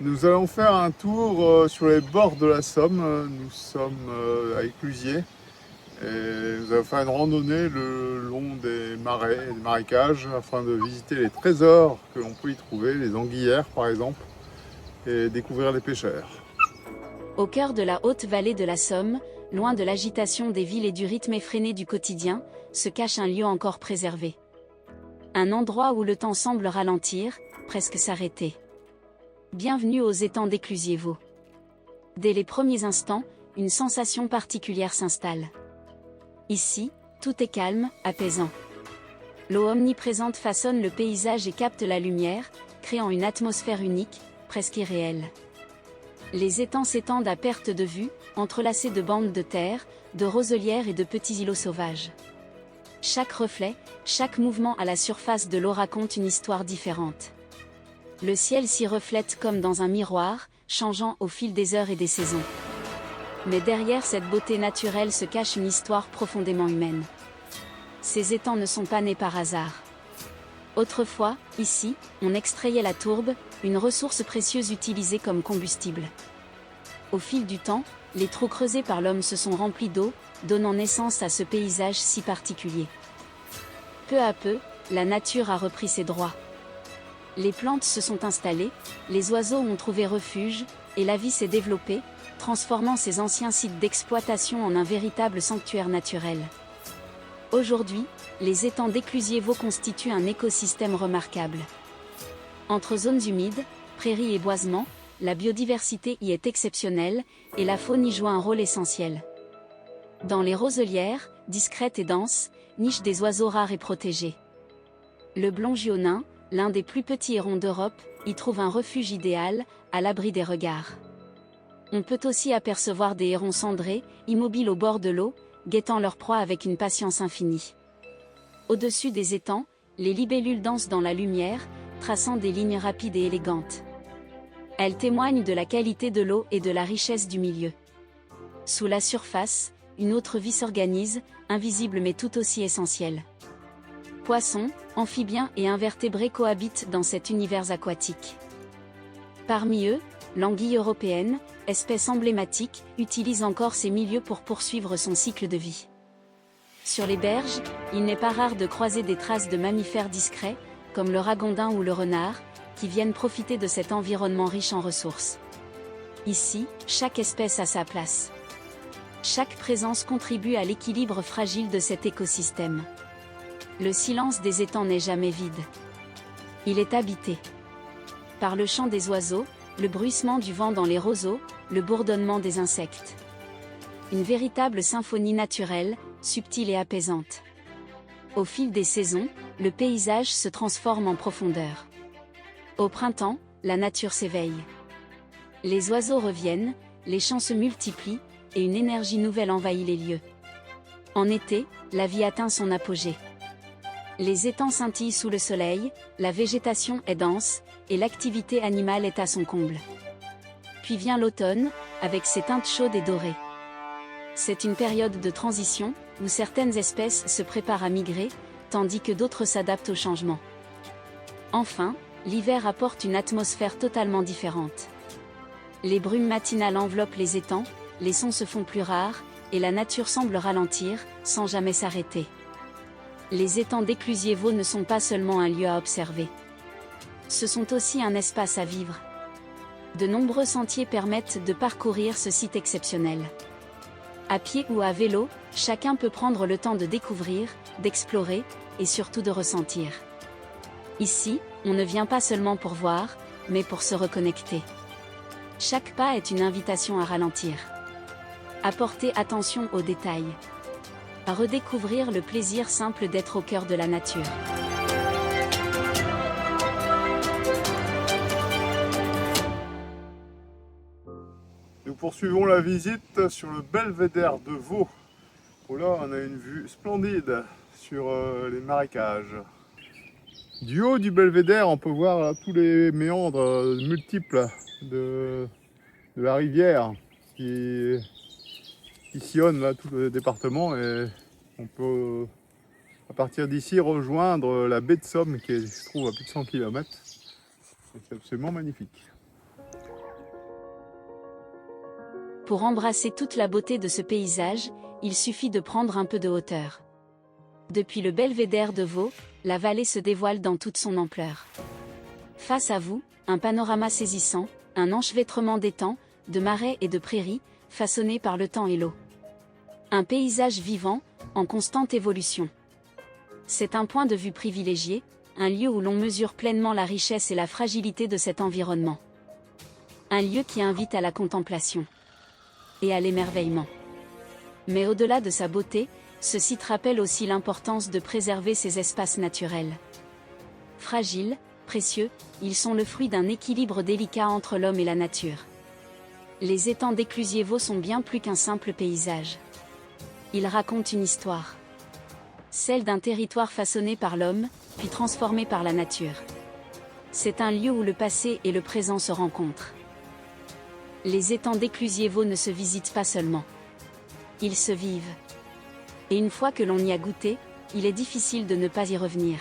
Nous allons faire un tour sur les bords de la Somme. Nous sommes à Éclusiers et nous allons faire une randonnée le long des marais et des marécages afin de visiter les trésors que l'on peut y trouver, les anguillières par exemple, et découvrir les pêcheurs. Au cœur de la haute vallée de la Somme, loin de l'agitation des villes et du rythme effréné du quotidien, se cache un lieu encore préservé. Un endroit où le temps semble ralentir, presque s'arrêter. Bienvenue aux étangs d'Éclusiers-Vaux. Dès les premiers instants, une sensation particulière s'installe. Ici, tout est calme, apaisant. L'eau omniprésente façonne le paysage et capte la lumière, créant une atmosphère unique, presque irréelle. Les étangs s'étendent à perte de vue, entrelacés de bandes de terre, de roselières et de petits îlots sauvages. Chaque reflet, chaque mouvement à la surface de l'eau raconte une histoire différente. Le ciel s'y reflète comme dans un miroir, changeant au fil des heures et des saisons. Mais derrière cette beauté naturelle se cache une histoire profondément humaine. Ces étangs ne sont pas nés par hasard. Autrefois, ici, on extrayait la tourbe, une ressource précieuse utilisée comme combustible. Au fil du temps, les trous creusés par l'homme se sont remplis d'eau, donnant naissance à ce paysage si particulier. Peu à peu, la nature a repris ses droits. Les plantes se sont installées, les oiseaux ont trouvé refuge, et la vie s'est développée, transformant ces anciens sites d'exploitation en un véritable sanctuaire naturel. Aujourd'hui, les étangs d'Éclusiers-Vaux constituent un écosystème remarquable. Entre zones humides, prairies et boisements, la biodiversité y est exceptionnelle, et la faune y joue un rôle essentiel. Dans les roselières, discrètes et denses, nichent des oiseaux rares et protégés. Le blongiot nain, l'un des plus petits hérons d'Europe, y trouve un refuge idéal, à l'abri des regards. On peut aussi apercevoir des hérons cendrés, immobiles au bord de l'eau, guettant leur proie avec une patience infinie. Au-dessus des étangs, les libellules dansent dans la lumière, traçant des lignes rapides et élégantes. Elles témoignent de la qualité de l'eau et de la richesse du milieu. Sous la surface, une autre vie s'organise, invisible mais tout aussi essentielle. Poissons, amphibiens et invertébrés cohabitent dans cet univers aquatique. Parmi eux, l'anguille européenne, espèce emblématique, utilise encore ces milieux pour poursuivre son cycle de vie. Sur les berges, il n'est pas rare de croiser des traces de mammifères discrets, comme le ragondin ou le renard, qui viennent profiter de cet environnement riche en ressources. Ici, chaque espèce a sa place. Chaque présence contribue à l'équilibre fragile de cet écosystème. Le silence des étangs n'est jamais vide. Il est habité par le chant des oiseaux, le bruissement du vent dans les roseaux, le bourdonnement des insectes. Une véritable symphonie naturelle, subtile et apaisante. Au fil des saisons, le paysage se transforme en profondeur. Au printemps, la nature s'éveille. Les oiseaux reviennent, les chants se multiplient, et une énergie nouvelle envahit les lieux. En été, la vie atteint son apogée. Les étangs scintillent sous le soleil, la végétation est dense, et l'activité animale est à son comble. Puis vient l'automne, avec ses teintes chaudes et dorées. C'est une période de transition, où certaines espèces se préparent à migrer, tandis que d'autres s'adaptent au changement. Enfin, l'hiver apporte une atmosphère totalement différente. Les brumes matinales enveloppent les étangs, les sons se font plus rares, et la nature semble ralentir, sans jamais s'arrêter. Les étangs d'Éclusiers-Vaux ne sont pas seulement un lieu à observer. Ce sont aussi un espace à vivre. De nombreux sentiers permettent de parcourir ce site exceptionnel. À pied ou à vélo, chacun peut prendre le temps de découvrir, d'explorer, et surtout de ressentir. Ici, on ne vient pas seulement pour voir, mais pour se reconnecter. Chaque pas est une invitation à ralentir. À porter attention aux détails. À redécouvrir le plaisir simple d'être au cœur de la nature. Nous poursuivons la visite sur le belvédère de Vaux. Oh là, on a une vue splendide sur les marécages. Du haut du belvédère, on peut voir là, tous les méandres multiples de la rivière qui sillonne là, tout le département, et on peut à partir d'ici rejoindre la baie de Somme qui se trouve à plus de 100 km. C'est absolument magnifique. Pour embrasser toute la beauté de ce paysage, il suffit de prendre un peu de hauteur. Depuis le belvédère de Vaux, la vallée se dévoile dans toute son ampleur. Face à vous, un panorama saisissant, un enchevêtrement d'étangs, de marais et de prairies, façonnés par le temps et l'eau. Un paysage vivant, en constante évolution. C'est un point de vue privilégié, un lieu où l'on mesure pleinement la richesse et la fragilité de cet environnement. Un lieu qui invite à la contemplation et à l'émerveillement. Mais au-delà de sa beauté, ce site rappelle aussi l'importance de préserver ces espaces naturels. Fragiles, précieux, ils sont le fruit d'un équilibre délicat entre l'homme et la nature. Les étangs d'Éclusiers-Vaux sont bien plus qu'un simple paysage. Ils racontent une histoire. Celle d'un territoire façonné par l'homme, puis transformé par la nature. C'est un lieu où le passé et le présent se rencontrent. Les étangs d'Éclusiers-Vaux ne se visitent pas seulement. Ils se vivent. Et une fois que l'on y a goûté, il est difficile de ne pas y revenir.